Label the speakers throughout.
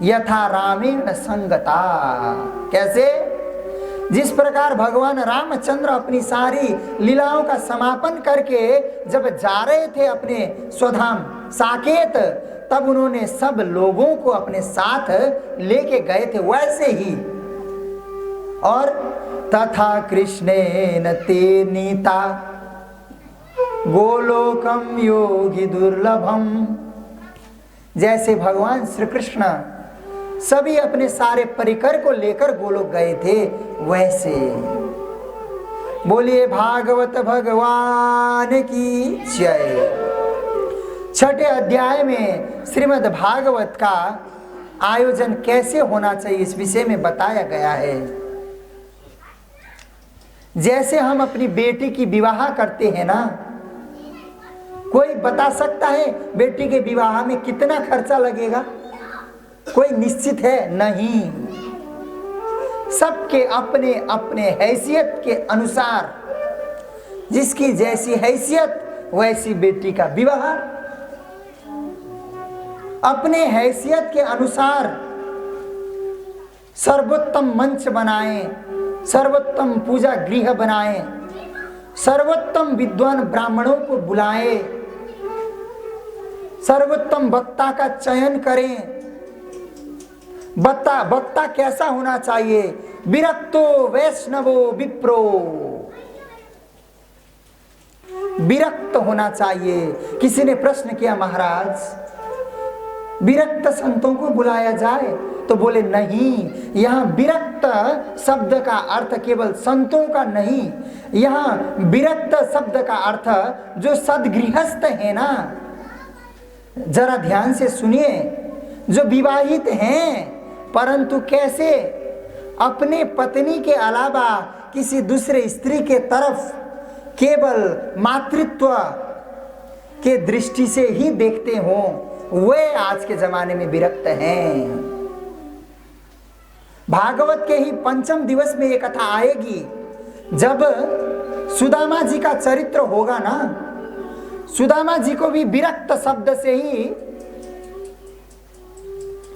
Speaker 1: यथा रामेण संगता। कैसे? जिस प्रकार भगवान रामचंद्र अपनी सारी लीलाओं का समापन करके जब जा रहे थे अपने स्वधाम साकेत, तब उन्होंने सब लोगों को अपने साथ लेके गए थे, वैसे ही। और तथा कृष्णेन ते नीता गोलोकम योगी दुर्लभम। जैसे भगवान श्री कृष्ण सभी अपने सारे परिकर को लेकर गोलोक गए थे, वैसे। बोलिए भागवत भगवान की जय। छठे अध्याय में श्रीमद् भागवत का आयोजन कैसे होना चाहिए इस विषय में बताया गया है। जैसे हम अपनी बेटी की विवाह करते हैं ना, कोई बता सकता है बेटी के विवाह में कितना खर्चा लगेगा? कोई निश्चित है? नहीं। सबके अपने अपने हैसियत के अनुसार, जिसकी जैसी हैसियत वैसी बेटी का विवाह। अपने हैसियत के अनुसार सर्वोत्तम मंच बनाएं, सर्वोत्तम पूजा गृह बनाएं, सर्वोत्तम विद्वान ब्राह्मणों को बुलाएं, सर्वोत्तम वक्ता का चयन करें। वक्ता कैसा होना चाहिए? विरक्तो वैष्णवो विप्रो। विरक्त होना चाहिए। किसी ने प्रश्न किया, महाराज विरक्त संतों को बुलाया जाए? तो बोले नहीं, यहाँ विरक्त शब्द का अर्थ केवल संतों का नहीं, यहाँ विरक्त शब्द का अर्थ जो सदगृहस्थ है ना, जरा ध्यान से सुनिए, जो विवाहित हैं परंतु कैसे अपने पत्नी के अलावा किसी दूसरे स्त्री के तरफ केवल मातृत्व के दृष्टि से ही देखते हों, वे आज के जमाने में विरक्त हैं। भागवत के ही पंचम दिवस में एक कथा आएगी, जब सुदामा जी का चरित्र होगा ना, सुदामा जी को भी विरक्त शब्द से ही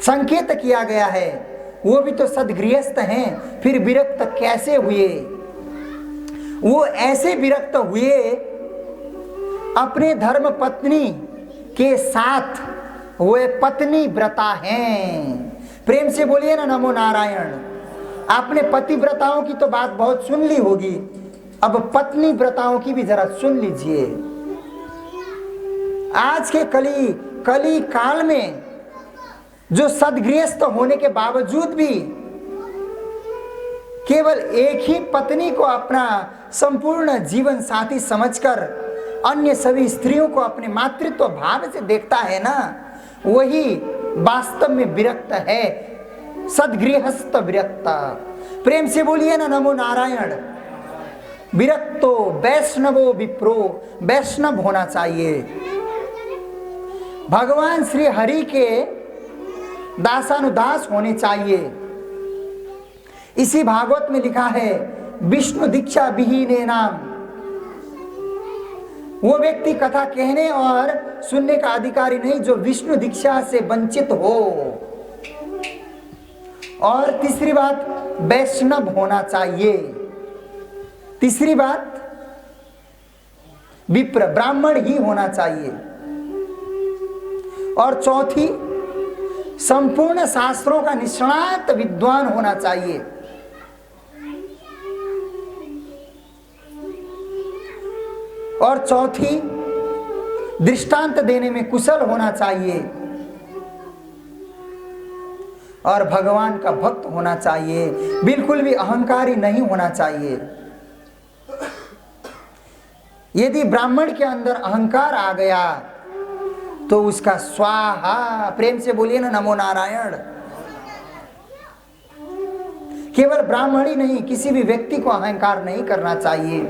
Speaker 1: संकेत किया गया है। वो भी तो सदगृहस्थ हैं, फिर विरक्त कैसे हुए? वो ऐसे विरक्त हुए अपने धर्म पत्नी के साथ, वे पत्नी व्रता हैं। प्रेम से बोलिए ना नमो नारायण। आपने पतिव्रताओं की तो बात बहुत सुन ली होगी, अब पत्नी व्रताओं की भी जरा सुन लीजिए। आज के कली काल में जो सदगृहस्थ होने के बावजूद भी केवल एक ही पत्नी को अपना संपूर्ण जीवन साथी समझकर अन्य सभी स्त्रियों को अपने मातृत्व भाव से देखता है ना, वही वास्तव में विरक्त है, सदगृहस्थ विरक्त। प्रेम से बोलिए ना नमो नारायण। विरक्तो वैष्णवो विप्रो, वैष्णव होना चाहिए। भगवान श्री हरि के दासानुदास होने चाहिए। इसी भागवत में लिखा है, विष्णु दीक्षा विहीने नाम। वो व्यक्ति कथा कहने और सुनने का अधिकारी नहीं जो विष्णु दीक्षा से वंचित हो। और तीसरी बात, वैष्णव होना चाहिए। तीसरी बात, विप्र ब्राह्मण ही होना चाहिए। और चौथी, संपूर्ण शास्त्रों का निष्णात विद्वान होना चाहिए। और चौथी, दृष्टांत देने में कुशल होना चाहिए। और भगवान का भक्त होना चाहिए, बिल्कुल भी अहंकारी नहीं होना चाहिए। यदि ब्राह्मण के अंदर अहंकार आ गया तो उसका स्वाहा। प्रेम से बोलिए ना नमो नारायण। केवल ब्राह्मण ही नहीं, किसी भी व्यक्ति को अहंकार नहीं करना चाहिए।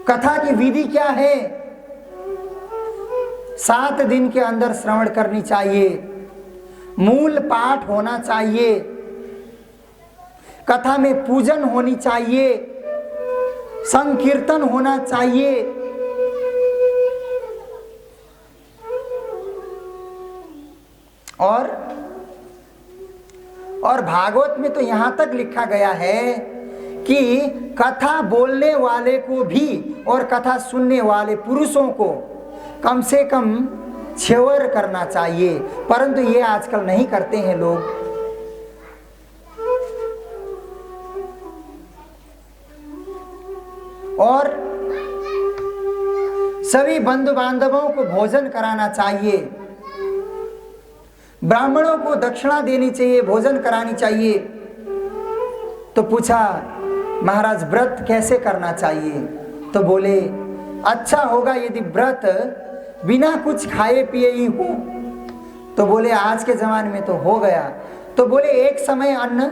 Speaker 1: कथा की विधि क्या है? 7 दिन के अंदर श्रवण करनी चाहिए, मूल पाठ होना चाहिए, कथा में पूजन होनी चाहिए, संकीर्तन होना चाहिए, और भागवत में तो यहां तक लिखा गया है कि कथा बोलने वाले को भी और कथा सुनने वाले पुरुषों को कम से कम छेवर करना चाहिए, परंतु ये आजकल नहीं करते हैं लोग। और सभी बंधु बांधवों को भोजन कराना चाहिए, ब्राह्मणों को दक्षिणा देनी चाहिए, भोजन करानी चाहिए। तो पूछा महाराज व्रत कैसे करना चाहिए? तो बोले अच्छा होगा यदि व्रत बिना कुछ खाए पिए ही हो। तो बोले आज के जमाने में तो हो गया। तो बोले एक समय अन्न,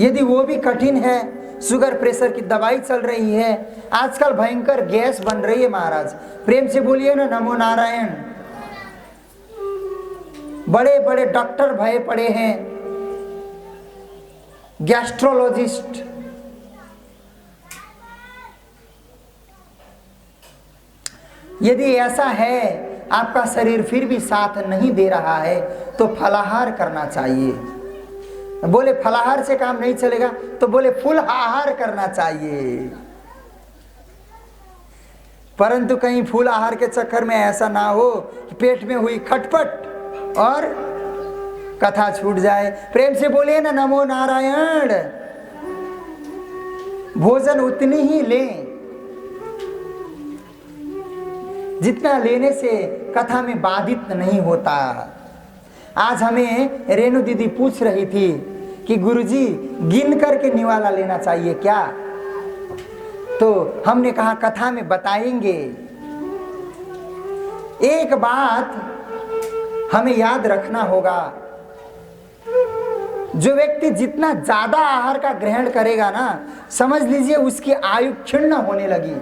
Speaker 1: यदि वो भी कठिन है, शुगर प्रेशर की दवाई चल रही है, आजकल भयंकर गैस बन रही है महाराज, प्रेम से बोलिए ना नमो नारायण। बड़े बड़े डॉक्टर भय पड़े हैं, गैस्ट्रोलॉजिस्ट। यदि ऐसा है आपका शरीर फिर भी साथ नहीं दे रहा है तो फलाहार करना चाहिए। बोले फलाहार से काम नहीं चलेगा, तो बोले फुल आहार करना चाहिए। परंतु कहीं फूल आहार के चक्कर में ऐसा ना हो कि पेट में हुई खटपट और कथा छूट जाए। प्रेम से बोलिए ना नमो नारायण। भोजन उतनी ही लें जितना लेने से कथा में बाधित नहीं होता। आज हमें रेणु दीदी पूछ रही थी कि गुरुजी गिन करके निवाला लेना चाहिए क्या? तो हमने कहा कथा में बताएंगे। एक बात हमें याद रखना होगा, जो व्यक्ति जितना ज्यादा आहार का ग्रहण करेगा ना, समझ लीजिए उसकी आयु क्षीण होने लगी,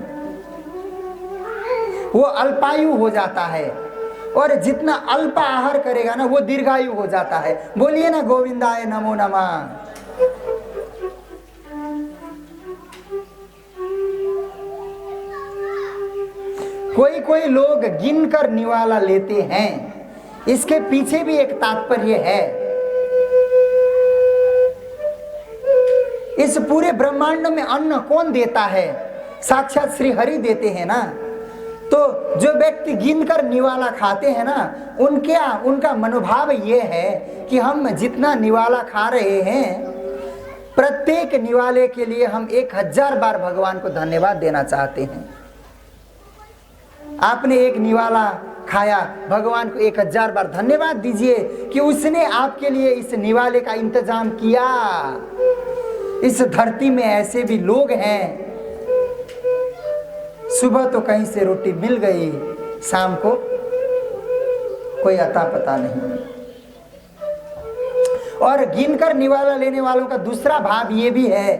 Speaker 1: वो अल्पायु हो जाता है। और जितना अल्प आहार करेगा ना वो दीर्घायु हो जाता है। बोलिए ना गोविंदाय नमो नमः। कोई कोई लोग गिनकर निवाला लेते हैं, इसके पीछे भी एक तात्पर्य है। इस पूरे ब्रह्मांड में अन्न कौन देता है? साक्षात श्री हरि देते हैं ना। तो जो व्यक्ति गिनकर निवाला खाते हैं ना, उनका मनोभाव ये है कि हम जितना निवाला खा रहे हैं, प्रत्येक निवाले के लिए हम 1000 बार भगवान को धन्यवाद देना चाहते हैं। आपने एक निवाला खाया, भगवान को 1000 बार धन्यवाद दीजिए कि उसने आपके लिए इस निवाले का इंतजाम किया। इस धरती में ऐसे भी लोग हैं, सुबह तो कहीं से रोटी मिल गई, शाम को कोई अता पता नहीं। और गिनकर निवाला लेने वालों का दूसरा भाव ये भी है,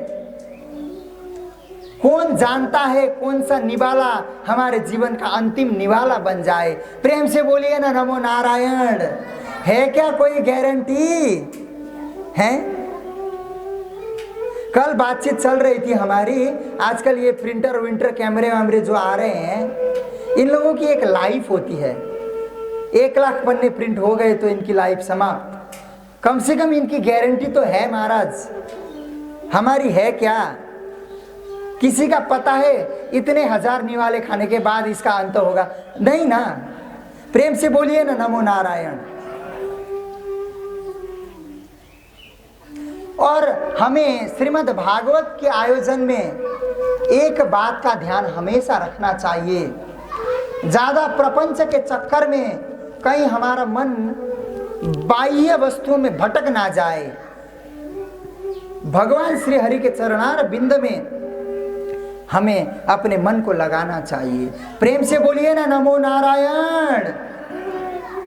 Speaker 1: कौन जानता है कौन सा निवाला हमारे जीवन का अंतिम निवाला बन जाए। प्रेम से बोलिए ना नमो नारायण। है क्या कोई गारंटी है? कल बातचीत चल रही थी हमारी, आजकल ये प्रिंटर विंटर कैमरे वैमरे जो आ रहे हैं, इन लोगों की एक लाइफ होती है। 1 लाख पन्ने प्रिंट हो गए तो इनकी लाइफ समाप्त। कम से कम इनकी गारंटी तो है महाराज, हमारी है क्या? किसी का पता है इतने 1000 निवाले खाने के बाद इसका अंत होगा? नहीं ना। प्रेम से बोलिए ना नमो नारायण। और हमें श्रीमद् भागवत के आयोजन में एक बात का ध्यान हमेशा रखना चाहिए, ज्यादा प्रपंच के चक्कर में कहीं हमारा मन बाह्य वस्तुओं में भटक ना जाए। भगवान श्री हरि के चरणार बिंद में हमें अपने मन को लगाना चाहिए। प्रेम से बोलिए ना नमो नारायण।